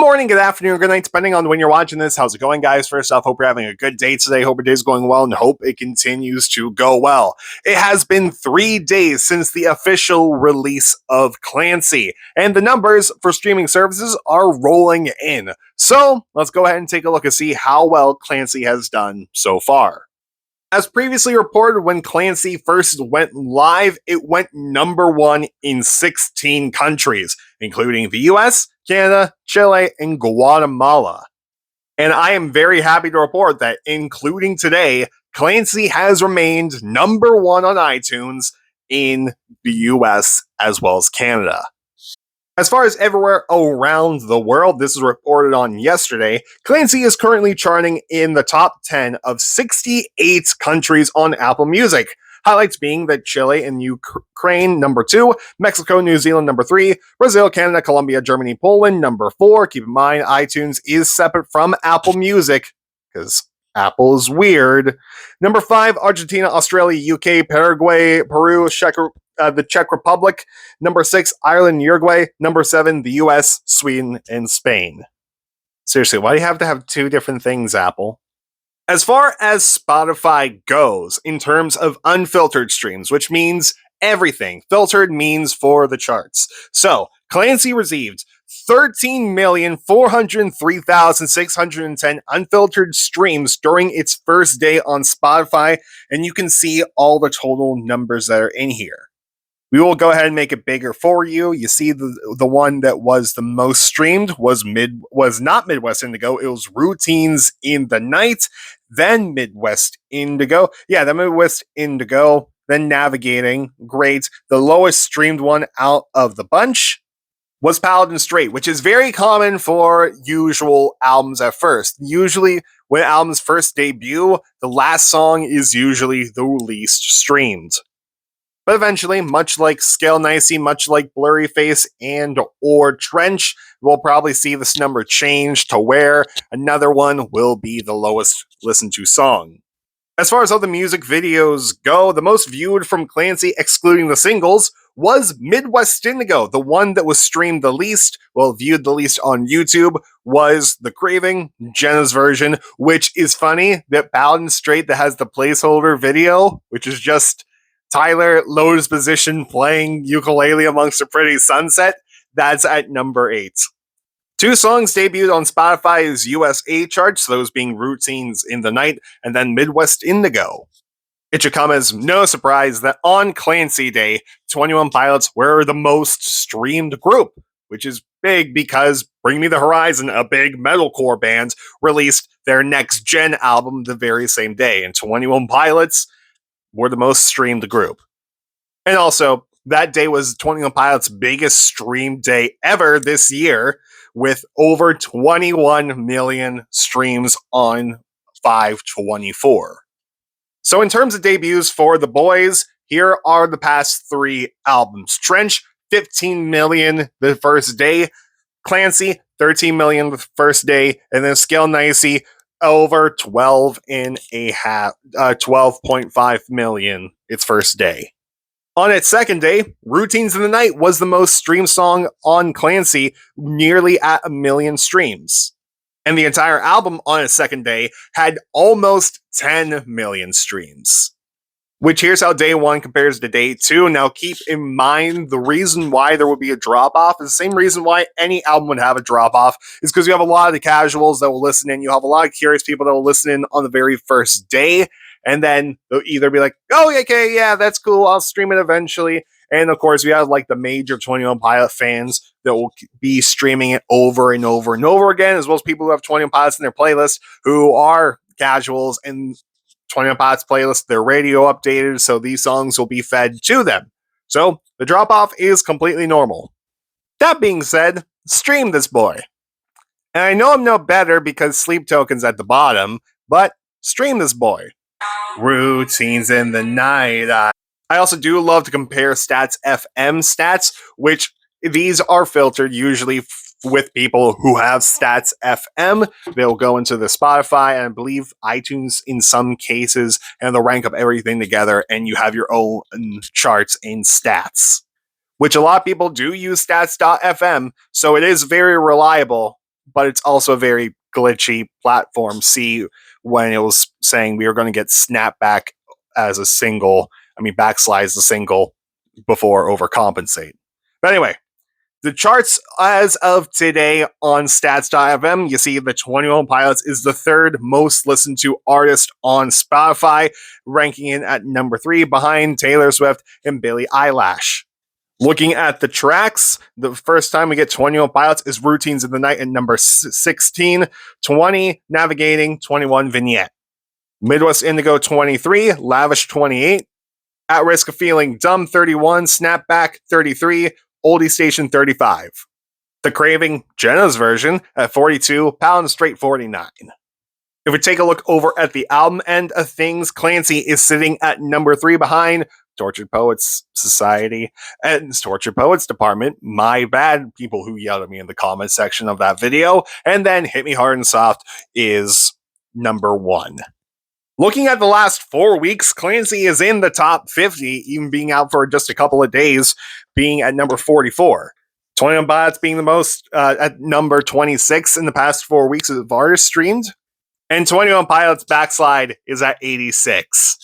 morning, good afternoon, good night, depending on when you're watching this. How's it going, guys? First off, hope you're having a good day today. Hope your day's going well and hope it continues to go well. It has been 3 days since the official release of Clancy, and the numbers for streaming services are rolling in. So let's go ahead and take a look and see how well Clancy has done so far. As previously reported, when Clancy first went live, it went number one in 16 countries, including the US, Canada, Chile, and Guatemala. And I am very happy to report that, including today, Clancy has remained number one on iTunes in the US as well as Canada. As far as everywhere around the world, this was reported on yesterday, Clancy is currently charting in the top 10 of 68 countries on Apple Music. Highlights being that Chile and Ukraine, number 2, Mexico, New Zealand, number 3, Brazil, Canada, Colombia, Germany, Poland, number 4. Keep in mind, iTunes is separate from Apple Music, because Apple is weird. Number 5, Argentina, Australia, UK, Paraguay, Peru, the Czech Republic. Number 6, Ireland, Uruguay. Number 7, the US, Sweden, and Spain. Seriously, why do you have to have two different things, Apple? As far as Spotify goes, in terms of unfiltered streams, which means everything, filtered means for the charts. So, Clancy received 13,403,610 unfiltered streams during its first day on Spotify, and you can see all the total numbers that are in here. We will go ahead and make it bigger for you. You see the one that was the most streamed was not Midwest Indigo. It was Routines in the Night, then Midwest Indigo. Yeah, the Midwest Indigo, then Navigating. Great. The lowest streamed one out of the bunch was Paladin Straight, which is very common for usual albums at first. Usually, when albums first debut, the last song is usually the least streamed. But eventually, much like Scale Nicey, much like Blurry Face and or Trench, we'll probably see this number change to where another one will be the lowest listened to song. As far as other music videos go, the most viewed from Clancy, excluding the singles, was Midwest Indigo. The one that was streamed the least, viewed the least on YouTube, was The Craving, Jenna's version, which is funny that Paladin Straight that has the placeholder video, which is just Tyler Lowe's position playing ukulele amongst a pretty sunset, that's at number 8. 2 songs debuted on Spotify's USA charts, those being Routines in the Night and then Midwest Indigo. It should come as no surprise that on Clancy Day, 21 Pilots were the most streamed group, which is big because Bring Me the Horizon, a big metalcore band, released their next gen album the very same day, and 21 Pilots were the most streamed group. And also, that day was 21 Pilots' biggest stream day ever this year, with over 21 million streams on 5/24. So in terms of debuts for the boys, here are the past 3 albums. Trench, 15 million the first day. Clancy, 13 million the first day. And then Scale Nicey, over 12.5 million its first day. On its second day, Routines in the Night was the most streamed song on Clancy, nearly at 1 million streams. And the entire album on its second day had almost 10 million streams. Which here's how day 1 compares to day 2. Now keep in mind the reason why there would be a drop-off is the same reason why any album would have a drop-off, is because you have a lot of the casuals that will listen in, you have a lot of curious people that will listen in on the very first day, and then they'll either be like, oh, okay, yeah, that's cool, I'll stream it eventually. And of course, we have like the major 21 Pilot fans that will be streaming it over and over and over again, as well as people who have 21 Pilots in their playlist who are casuals, and 21 Pilots playlist, they're radio updated, so these songs will be fed to them. So the drop off is completely normal. That being said, stream this boy. And I know I'm no better because Sleep Token's at the bottom, but stream this boy. Routines in the Night. I also do love to compare Stats FM stats, which these are filtered usually with people who have Stats FM. They'll go into the Spotify and I believe iTunes in some cases, and they'll rank up everything together, and you have your own charts in Stats, which a lot of people do use Stats.fm, so it is very reliable. but it's also a very glitchy platform C when it was saying we were going to get snapback as a single, backslide as a single before overcompensate. But anyway, the charts as of today on stats.fm, you see the 21 Pilots is the third most listened to artist on Spotify, ranking in at number 3 behind Taylor Swift and Billie Eilish. Looking at the tracks, the first time we get 21 Pilots is Routines of the Night at number 16, 20, Navigating, 21, Vignette. Midwest Indigo 23, Lavish 28, At Risk of Feeling Dumb 31, Snapback 33, Oldie Station 35. The Craving, Jenna's version, at 42, Pound Straight 49. If we take a look over at the album end of things, Clancy is sitting at number 3 behind Tortured Poets Society and Tortured Poets Department. My bad, people who yelled at me in the comment section of that video. And then Hit Me Hard and Soft is number 1. Looking at the last 4 weeks, Clancy is in the top 50, even being out for just a couple of days, being at number 44. 21 Pilots being the most at number 26 in the past 4 weeks of artists streamed. And 21 Pilots Backslide is at 86.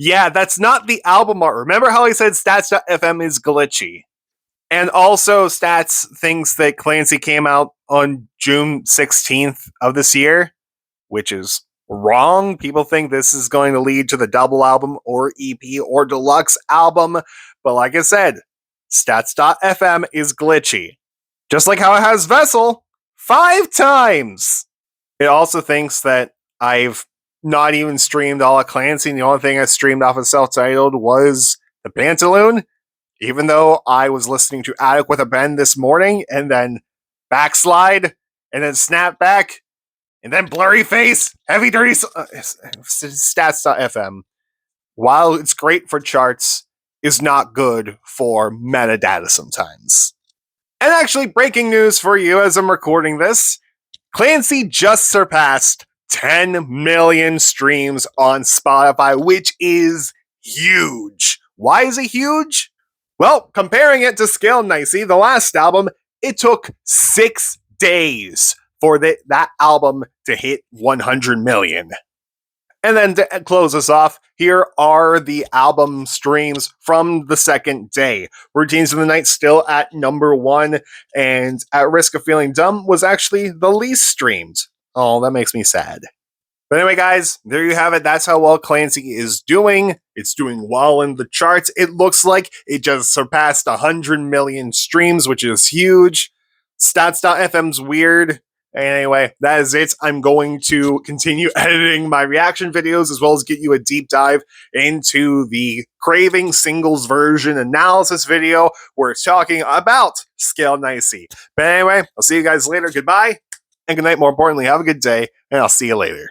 Yeah, that's not the album art. Remember how I said stats.fm is glitchy? And also, Stats thinks that Clancy came out on June 16th of this year, which is wrong. People think this is going to lead to the double album or EP or deluxe album. But like I said, stats.fm is glitchy. Just like how it has Vessel 5 times. It also thinks that I've not even streamed all of Clancy. The only thing I streamed off of self-titled was the Pantaloon, even though I was listening to Attic with a Bend this morning, and then Backslide, and then Snapback, and then Blurry Face, Heavy Dirty Stats.fm. While it's great for charts, is not good for metadata sometimes. And actually, breaking news for you as I'm recording this, Clancy just surpassed 10 million streams on Spotify, which is huge. Why is it huge? Well, comparing it to Scale Nicey, the last album, it took 6 days for that album to hit 100 million. And then to close us off, here are the album streams from the second day. Routines of the Night still at number 1, and At Risk of Feeling Dumb was actually the least streamed. Oh, that makes me sad. But anyway, guys, there you have it. That's how well Clancy is doing. It's doing well in the charts. It looks like it just surpassed 100 million streams, which is huge. Stats.fm's weird. Anyway, that is it. I'm going to continue editing my reaction videos as well as get you a deep dive into the Craving singles version analysis video where it's talking about Scale Nicey. But anyway, I'll see you guys later. Goodbye and good night. More importantly, have a good day, and I'll see you later.